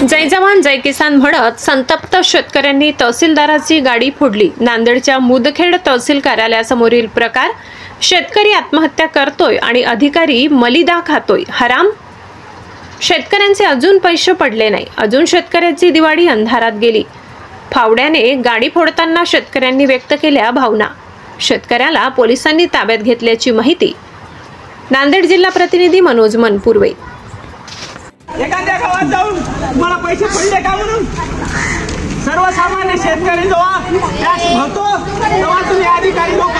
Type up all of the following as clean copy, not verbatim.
जय जवान जय किसान म्हणत संतप्त शेतकऱ्यांनी तहसीलदाराची गाडी फोडली। नांदेडच्या मुदखेड तहसील कार्यालयासमोरील प्रकार। शेतकरी आत्महत्या करतोय आणि अधिकारी मलिदा खातोय हराम। शेतकऱ्यांचे अजून पैसे पडले नाही, अजून शेतकऱ्याची दिवाळी अंधारात गेली। फावड्याने गाडी फोडताना शेतकऱ्यांनी व्यक्त केल्या भावना। शेतकऱ्याला पोलिसांनी ताब्यात घेतल्याची माहिती। नांदेड जिल्हा प्रतिनिधी मनोज मनपूर्वे। एखाद्या गावात जाऊन तुम्हाला पैसे पडले का म्हणून सर्वसामान्य शेतकरी जेव्हा टॅक्स भरतो तेव्हा तुम्ही अधिकारी लोक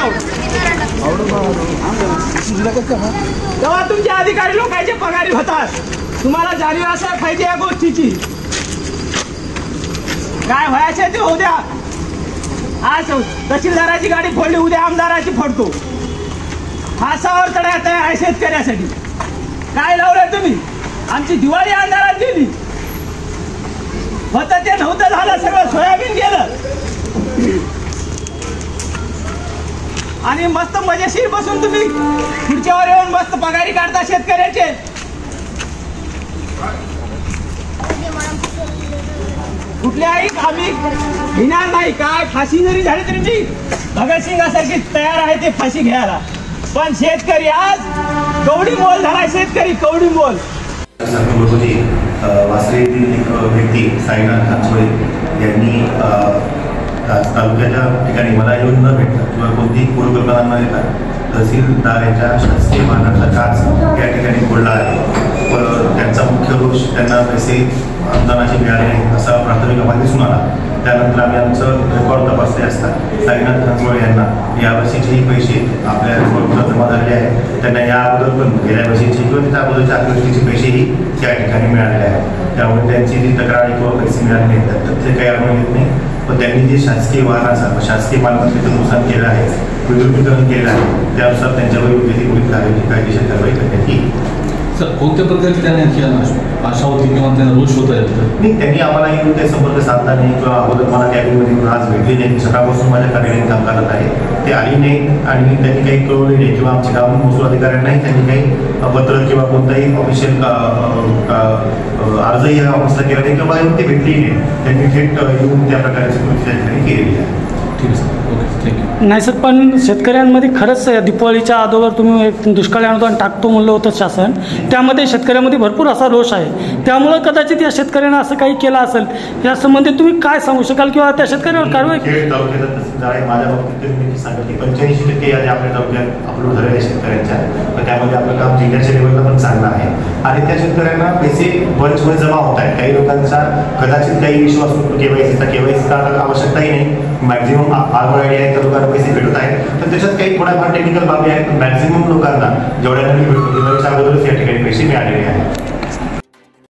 तेव्हा तुमचे अधिकारी लोकांचे पगारी होतात। तुम्हाला जाणीव असायला पाहिजे या गोष्टीची। काय व्हायचे ते उद्या आज तहसीलदाराची गाडी फोडली, उद्या आमदाराची फोडतो। फासावर चढायचं आहे शेतकऱ्यासाठी। काय लावलंय तुम्ही? आमची दिवाळी अंधारात गेली। होतं ते नव्हतं झालं, सगळं सोयाबीन गेलं आणि मस्त मजेशीर बसून तुम्ही खुर्च्यावर येऊन मस्त पगारी काढता शेतकऱ्याचे। कुठल्याही आम्ही घेणार नाही। काय फाशी जरी झाली तरी मी भगतसिंगासारखी तयार आहे ते फाशी घ्यायला। पण शेतकरी आज कवडी मोल झाला। शेतकरी कवडी मोल। वासरे येथील एक व्यक्ती साईनाथ खाचोळे यांनी तालुक्याच्या ठिकाणी मला येऊन न भेटता किंवा कोणतीही पूर्वकल्पना न देता तहसीलदाराच्या शासकीय वाहनाचा काच या ठिकाणी फोडला आहे। त्यांचा मुख्य दोष त्यांना पैसे अनुदानाचे मिळाले नाही असा प्राथमिक अहवाल दिसून आला। त्यानंतर आम्ही आमचं रेकॉर्ड तपासले असता साईनाथ खाचोळे यांना यावर्षीचेही पैसे आपल्या रेकॉर्डवर जमा झालेले आहेत। त्यांना या अगोदर पण गेल्या वर्षीचे किंवा त्या अगोदरच्या अतिवृष्टीचे पैसेही त्या ठिकाणी मिळालेले आहेत। त्यामुळे त्यांची जी तक्रार किंवा पैसे मिळाले नाहीत त्यात ते काही आढळून येत नाही। पण त्यांनी जे शासकीय वाहनाचा शासकीय मालमत्तेचं नुकसान केलं आहे, विद्युतीकरण केलं आहे, त्यानुसार त्यांच्यावर योग्य ती पोलीस कायदेशीर कारवाई करण्यात येईल। सर कोणत्या प्रकारची त्यांनी आशा होती किंवा त्यांना रोष होता नाही? त्यांनी आम्हाला येऊन काही संपर्क साधला नाही किंवा अगोदर मला कॅबिनमध्ये आज भेटले नाही। सकाळपासून माझ्या कार्यालयात काम करत आहे, ते आली नाही आणि त्यांनी काही कळवले नाही किंवा आमच्या गाव महसूल अधिकाऱ्यांनाही त्यांनी काही पत्र किंवा कोणताही ऑफिशियल अर्जही या ऑफिसला केला नाही किंवा येऊन ते भेटलेही नाही। त्यांनी थेट येऊन त्या प्रकारची कृती त्या ठिकाणी केलेली आहे। ठीक आहे सर, ओके, थँक्यू। नाही सर, पण शेतकऱ्यांमध्ये खरंच दिवाळीच्या अगोदर तुम्ही एक दुष्काळी अनुदान टाकतो म्हणलं होतं शासन, त्यामध्ये शेतकऱ्यांमध्ये भरपूर असा रोष आहे। त्यामुळं कदाचित या शेतकऱ्यांना असं काही केलं असेल, या संबंधित तुम्ही काय सांगू शकाल किंवा त्या शेतकऱ्यांवर कारवाई? माझ्या बाबतीत मी सांगत की 85% यादी आपल्या तालुक्यात अपलोड झालेल्या शेतकऱ्यांच्या, तर त्यामध्ये आपलं काम जिल्ह्याच्या लेवलला पण चांगलं आहे आणि त्या शेतकऱ्यांना पैसे बरेच जमा होत आहेत। काही लोकांचा कदाचित काही विश्वास केवायसीचा आवश्यकताही नाही। मॅक्झिमम आरओआयडी आहे त्या लोकांना पैसे भेटत आहेत, तर त्याच्यात काही थोड्याफार टेक्निकल बाबी आहेत। मॅक्झिमम लोकांना जेवढ्या नवीन भेटतो त्याच्या अगोदरच या ठिकाणी पैसे मिळालेले आहेत।